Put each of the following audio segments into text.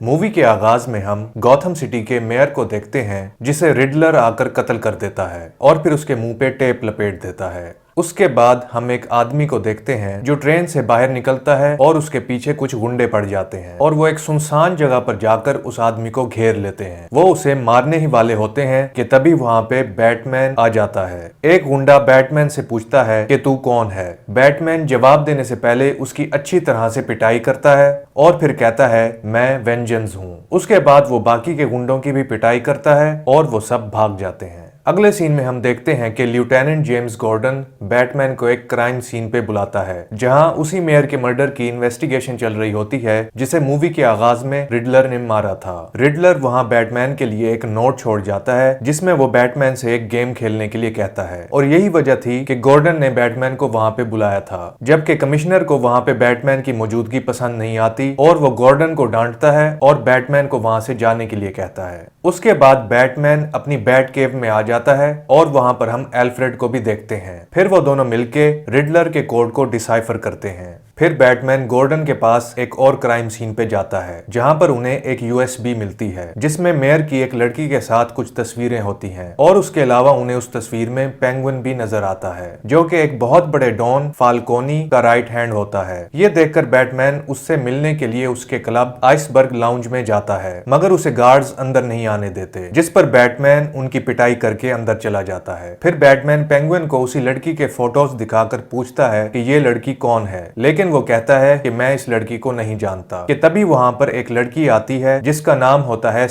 Movie के आगाज में हम गॉथम सिटी के मेयर को देखते हैं जिसे रिडलर आकर कत्ल कर देता है और फिर उसके मुंह पे टेप लपेट देता है। उसके बाद हम एक आदमी को देखते हैं जो ट्रेन से बाहर निकलता है और उसके पीछे कुछ गुंडे पड़ जाते हैं और वो एक सुनसान जगह पर जाकर उस आदमी को घेर लेते हैं। वो उसे मारने ही वाले होते हैं कि तभी वहां पे बैटमैन आ जाता है। एक गुंडा बैटमैन से पूछता है कि तू कौन है। बैटमैन जवाब देने से पहले उसकी अच्छी तरह से पिटाई करता है और फिर कहता है मैं वेंजेंस हूँ। उसके बाद वो बाकी के गुंडों की भी पिटाई करता है और वो सब भाग जाते हैं। अगले सीन में हम देखते हैं कि लेफ्टिनेंट जेम्स गॉर्डन बैटमैन को एक क्राइम सीन पे बुलाता है जहां उसी मेयर के मर्डर की इन्वेस्टिगेशन चल रही होती है जिसे मूवी के आगाज में रिडलर ने मारा था। रिडलर वहां बैटमैन के लिए एक नोट छोड़ जाता है जिसमें वो बैटमैन से एक गेम खेलने के लिए कहता है और यही वजह थी कि गॉर्डन ने बैटमैन को वहां पे बुलाया था। जबकि कमिश्नर को वहां पे बैटमैन की मौजूदगी पसंद नहीं आती और वो गॉर्डन को डांटता है और बैटमैन को वहां से जाने के लिए कहता है। उसके बाद बैटमैन अपनी बैट केव में आ जाता है और वहां पर हम एल्फ्रेड को भी देखते हैं। फिर वो दोनों मिलके रिडलर के कोड को डिसाइफर करते हैं। फिर बैटमैन गॉर्डन के पास एक और क्राइम सीन पे जाता है जहां पर उन्हें एक यूएसबी मिलती है जिसमें मेयर की एक लड़की के साथ कुछ तस्वीरें होती हैं और उसके अलावा उन्हें उस तस्वीर में पेंगुइन भी नजर आता है जो कि एक बहुत बड़े डॉन फाल्कोनी का राइट हैंड होता है। ये देखकर बैटमैन उससे मिलने के लिए उसके क्लब आइसबर्ग लाउंज में जाता है मगर उसे गार्ड्स अंदर नहीं आने देते, जिस पर बैटमैन उनकी पिटाई करके अंदर चला जाता है। फिर बैटमैन पेंगुइन को उसी लड़की के फोटोज दिखाकर पूछता है कि ये लड़की कौन है, लेकिन वो कहता है कि मैं इस लड़की को नहीं जानता। कि तभी वहां पर एक लड़की आती है जिसका नाम होता है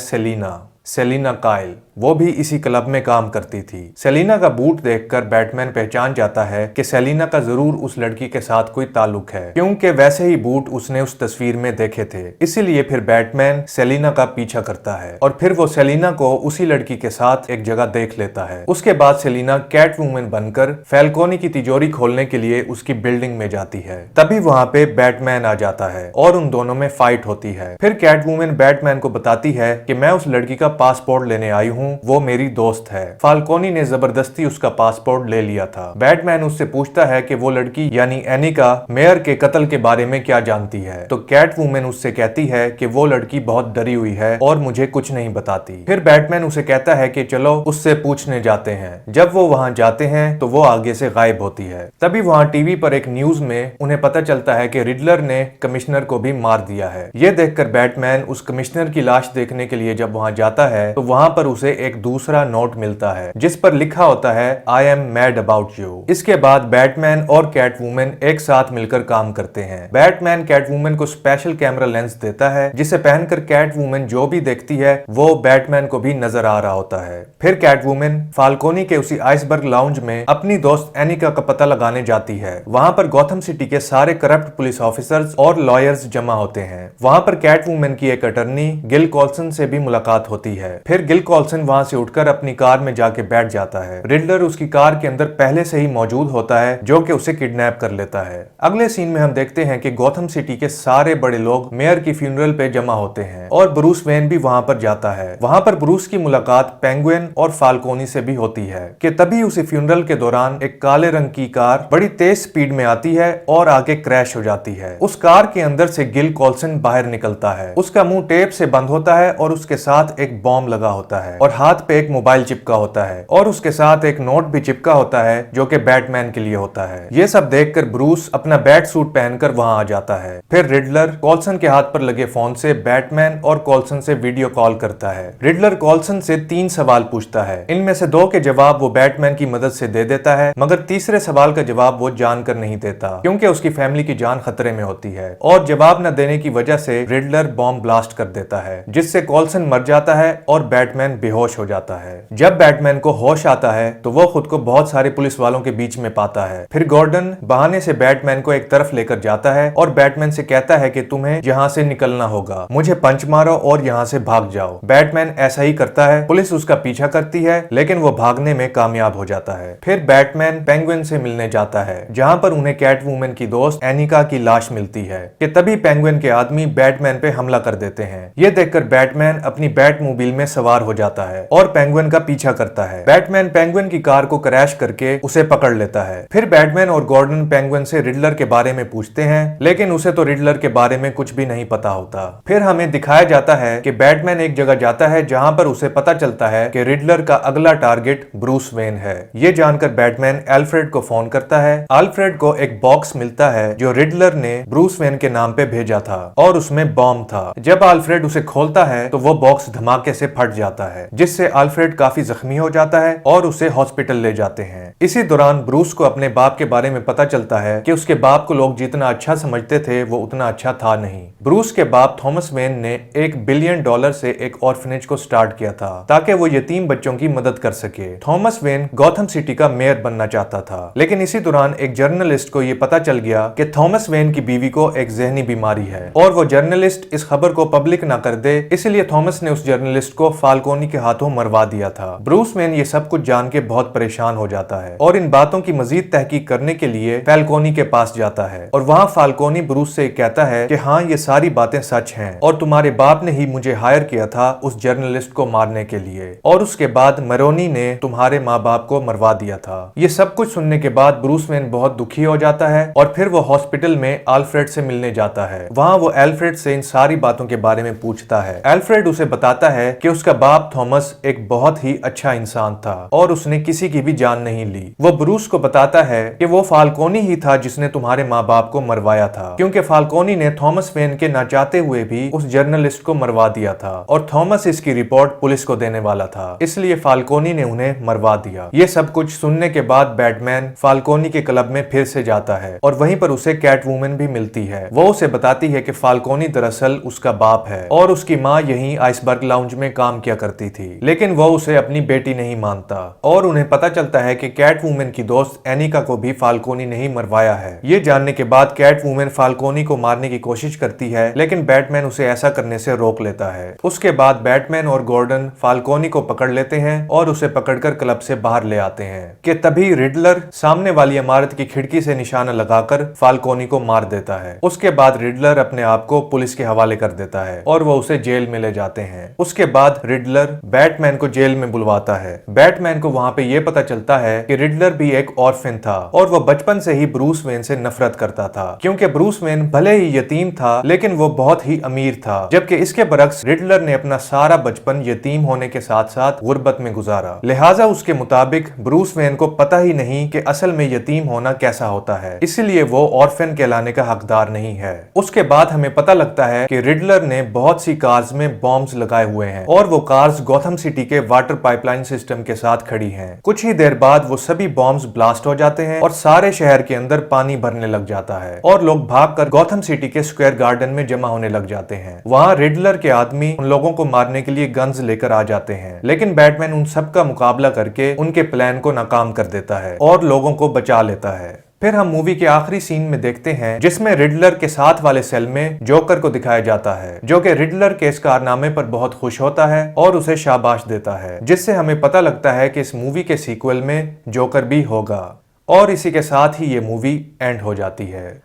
सेलिना काइल। वो भी इसी क्लब में काम करती थी। सेलिना का बूट देखकर बैटमैन पहचान जाता है कि सेलिना का जरूर उस लड़की के साथ कोई ताल्लुक है क्योंकि वैसे ही बूट उसने उस तस्वीर में देखे थे। इसीलिए फिर बैटमैन सेलिना का पीछा करता है और फिर वो सेलिना को उसी लड़की के साथ एक जगह देख लेता है। उसके बाद सेलिना कैट वूमन बनकर फैल्कोनी की तिजोरी खोलने के लिए उसकी बिल्डिंग में जाती है। तभी वहां पे बैटमैन आ जाता है और उन दोनों में फाइट होती है। फिर कैट वूमन बैटमैन को बताती है कि मैं उस लड़की का पासपोर्ट लेने आई हूँ, वो मेरी दोस्त है। फाल्कोनी ने जबरदस्ती उसका पासपोर्ट ले लिया था। बैटमैन उससे पूछता है कि वो लड़की यानी एनिका मेयर के कत्ल के बारे में क्या जानती है, तो कैट वूमन उससे कहती है कि वो लड़की बहुत डरी हुई है और मुझे कुछ नहीं बताती। फिर बैटमैन उसे कहता है कि चलो उससे पूछने जाते हैं। जब वो वहां जाते हैं तो वो आगे से गायब होती है। तभी वहां टीवी पर एक न्यूज में उन्हें पता चलता है कि रिडलर ने कमिश्नर को भी मार दिया है। ये देखकर बैटमैन उस कमिश्नर की लाश देखने के लिए जब वहां जाता है तो वहां पर उसे एक दूसरा नोट मिलता है जिस पर लिखा होता है I am mad about you. इसके बाद बैटमैन और कैट वूमन एक साथ मिलकर काम करते हैं। बैटमैन कैट वूमन को स्पेशल कैमरा लेंस देता है जिसे पहनकर कैट वूमन जो भी देखती है वो बैटमैन को भी नजर आ रहा होता है। फिर कैट वूमन फाल्कोनी के उसी आइसबर्ग लाउंज में अपनी दोस्त एनिका का पता लगाने जाती है। वहां पर गॉथम सिटी के सारे करप्ट पुलिस ऑफिसर्स और लॉयर्स जमा होते हैं। वहां पर कैट वूमन की एक अटर्नी गिल कॉल्सन से भी मुलाकात होती है। फिर गिल कॉल्सन वहां से उठकर अपनी कार में जाके बैठ जाता है। रिडलर उसकी कार के अंदर पहले से ही मौजूद होता है जो कि उसे किडनैप कर लेता है। अगले सीन में हम देखते हैं कि गॉथम सिटी के सारे बड़े लोग मेयर की फ्यूनरल पे जमा होते हैं और ब्रूस वेन भी वहां पर जाता है। वहां पर ब्रूस की मुलाकात पेंगुइन और फाल्कोनी से भी होती है कि तभी उसी फ्यूनरल के दौरान एक काले रंग की कार बड़ी तेज स्पीड में आती है और आके क्रैश हो जाती है। उस कार के अंदर से गिल कॉल्सन बाहर निकलता है। उसका मुंह टेप से बंद होता है और उसके साथ एक बॉम्ब लगा होता है और हाथ पे एक मोबाइल चिपका होता है और उसके साथ एक नोट भी चिपका होता है जो कि बैटमैन के लिए होता है। ये सब देखकर ब्रूस अपना बैट सूट पहनकर वहां आ जाता है। फिर रिडलर कॉल्सन के हाथ पर लगे फोन से बैटमैन और कॉल्सन से वीडियो कॉल करता है। रिडलर कॉल्सन से 3 सवाल पूछता है। इनमें से 2 के जवाब वो बैटमैन की मदद से दे देता है मगर तीसरे सवाल का जवाब वो जानकर नहीं देता क्योंकि उसकी फैमिली की जान खतरे में होती है और जवाब न देने की वजह से रिडलर बॉम्ब ब्लास्ट कर देता है जिससे कॉल्सन मर जाता है और बैटमैन बेहोश हो जाता है। जब बैटमैन को होश आता है तो वो खुद को बहुत सारे पुलिस वालों के बीच में पाता है। फिर गॉर्डन बहाने से बैटमैन को एक तरफ लेकर जाता है और बैटमैन से कहता है कि तुम्हें यहाँ से निकलना होगा, मुझे पंच मारो और यहाँ से भाग जाओ। बैटमैन ऐसा ही करता है। पुलिस उसका पीछा करती है लेकिन वो भागने में कामयाब हो जाता है। फिर बैटमैन पेंगुइन से मिलने जाता है जहाँ पर उन्हें कैट वूमन की दोस्त एनिका की लाश मिलती है कि तभी पेंगुइन के आदमी बैटमैन पे हमला कर देते हैं। ये देखकर बैटमैन अपनी बैट मोबाइल में सवार हो जाता है है और पेंगुइन का पीछा करता है। बैटमैन पेंगुइन की कार को क्रैश करके उसे पकड़ लेता है। फिर बैटमैन और गॉर्डन पेंगुइन से रिडलर के बारे में पूछते हैं, लेकिन उसे तो रिडलर के बारे में कुछ भी नहीं पता होता। फिर हमें दिखाया जाता है कि बैटमैन एक जगह जाता है जहां पर उसे पता चलता है कि रिडलर का अगला टारगेट ब्रूस वेन है। ये जानकर बैटमैन एल्फ्रेड को फोन करता है। एल्फ्रेड को एक बॉक्स मिलता है जो रिडलर ने ब्रूस वेन के नाम पे भेजा था और उसमें बॉम्ब था। जब एल्फ्रेड उसे खोलता है तो वो बॉक्स धमाके से फट जाता है, जिससे एल्फ्रेड काफी जख्मी हो जाता है और उसे हॉस्पिटल ले जाते हैं। इसी दौरान ब्रूस को अपने बाप के बारे में पता चलता है कि उसके बाप को लोग जितना अच्छा समझते थे वो उतना अच्छा था नहीं। ब्रूस के बाप थॉमस वेन ने $1 बिलियन से एक ऑर्फनेज को स्टार्ट किया था ताकि वो यतीम बच्चों की मदद कर सके। थॉमस वेन गॉथम सिटी का मेयर बनना चाहता था, लेकिन इसी दौरान एक जर्नलिस्ट को ये पता चल गया कि थॉमस वेन की बीवी को एक जहनी बीमारी है और वो जर्नलिस्ट इस खबर को पब्लिक ना कर दे, इसलिए थॉमस ने उस जर्नलिस्ट को फाल्कोनी के हाथों मरवा दिया था। ब्रूस वेन ये सब कुछ जान के बहुत परेशान हो जाता है और इन बातों की मजीद तहकीक करने के लिए फाल्कोनी के पास जाता है और वहाँ फाल्कोनी ब्रूस से कहता है कि हाँ, ये सारी बातें सच हैं और तुम्हारे बाप ने ही मुझे हायर किया था उस जर्नलिस्ट को मारने के लिए, और उसके बाद मरोनी ने तुम्हारे माँ बाप को मरवा दिया था। ये सब कुछ सुनने के बाद ब्रूस वेन बहुत दुखी हो जाता है और फिर वो हॉस्पिटल में एल्फ्रेड से मिलने जाता है। वहाँ वो एल्फ्रेड से इन सारी बातों के बारे में पूछता है। एल्फ्रेड उसे बताता है कि उसका बाप थॉमस एक बहुत ही अच्छा इंसान था और उसने किसी की भी जान नहीं ली। वो ब्रूस को बताता है कि वो फाल्कोनी ही था जिसने तुम्हारे माँ बाप को मरवाया था, क्योंकि फाल्कोनी ने थॉमस वेन के ना चाहते हुए भी उस जर्नलिस्ट को मरवा दिया था और थॉमस इसकी रिपोर्ट पुलिस को देने वाला था, इसलिए फाल्कोनी ने उन्हें मरवा दिया। ये सब कुछ सुनने के बाद बैटमैन फाल्कोनी के क्लब में फिर से जाता है और वहीं पर उसे कैट वुमन भी मिलती है। वो उसे बताती है कि फाल्कोनी दरअसल उसका बाप है और उसकी माँ यहीं आइसबर्ग लाउंज में काम किया करती थी, लेकिन वो उसे अपनी बेटी नहीं मानता और उन्हें पता चलता है कि कैट वुमन की दोस्त एनिका को भी फाल्कोनी ने ही मरवाया है। ये जानने के बाद कैट वुमन फाल्कोनी को मारने की कोशिश करती है, लेकिन बैटमैन उसे ऐसा करने से रोक लेता है। उसके बाद बैटमैन और गॉर्डन फाल्कोनी को पकड़ लेते हैं और उसे पकड़कर क्लब से बाहर ले आते हैं कि तभी रिडलर सामने वाली इमारत की खिड़की से निशाना लगाकर फाल्कोनी को मार देता है। उसके बाद रिडलर अपने आप को पुलिस के हवाले कर देता है और वो उसे जेल में ले जाते हैं। उसके बाद रिडलर बैटमैन को जेल में बुलवाता है। बैटमैन को वहाँ पे ये पता चलता है कि रिडलर भी एक ऑर्फन था और वो बचपन से ही ब्रूस वेन से नफरत करता था, क्योंकि ब्रूस वेन भले ही यतीम था लेकिन वो बहुत ही अमीर था, जबकि इसके बरक्स रिडलर ने अपना सारा बचपन यतीम होने के साथ साथ गुर्बत में गुजारा। लिहाजा उसके मुताबिक ब्रूस वेन को पता ही नहीं कि असल में यतीम होना कैसा होता है, इसलिए वो ऑर्फन कहलाने का हकदार नहीं है। उसके बाद हमें पता लगता है कि रिडलर ने बहुत सी कार्स में बॉम्ब्स लगाए हुए हैं और वो कार्स गॉथम सिटी के वाटर पाइपलाइन सिस्टम के साथ खड़ी हैं। कुछ ही देर बाद वो सभी बॉम्ब्स ब्लास्ट हो जाते हैं और सारे शहर के अंदर पानी भरने लग जाता है और लोग भागकर गॉथम सिटी के स्क्वायर गार्डन में जमा होने लग जाते हैं। वहाँ रिडलर के आदमी उन लोगों को मारने के लिए गन्स लेकर आ जाते हैं, लेकिन बैटमैन उन सब का मुकाबला करके उनके प्लान को नाकाम कर देता है और लोगों को बचा लेता है। फिर हम मूवी के आखिरी सीन में देखते हैं जिसमें रिडलर के साथ वाले सेल में जोकर को दिखाया जाता है, जो कि रिडलर के इस कारनामे पर बहुत खुश होता है और उसे शाबाश देता है, जिससे हमें पता लगता है कि इस मूवी के सीक्वल में जोकर भी होगा। और इसी के साथ ही ये मूवी एंड हो जाती है।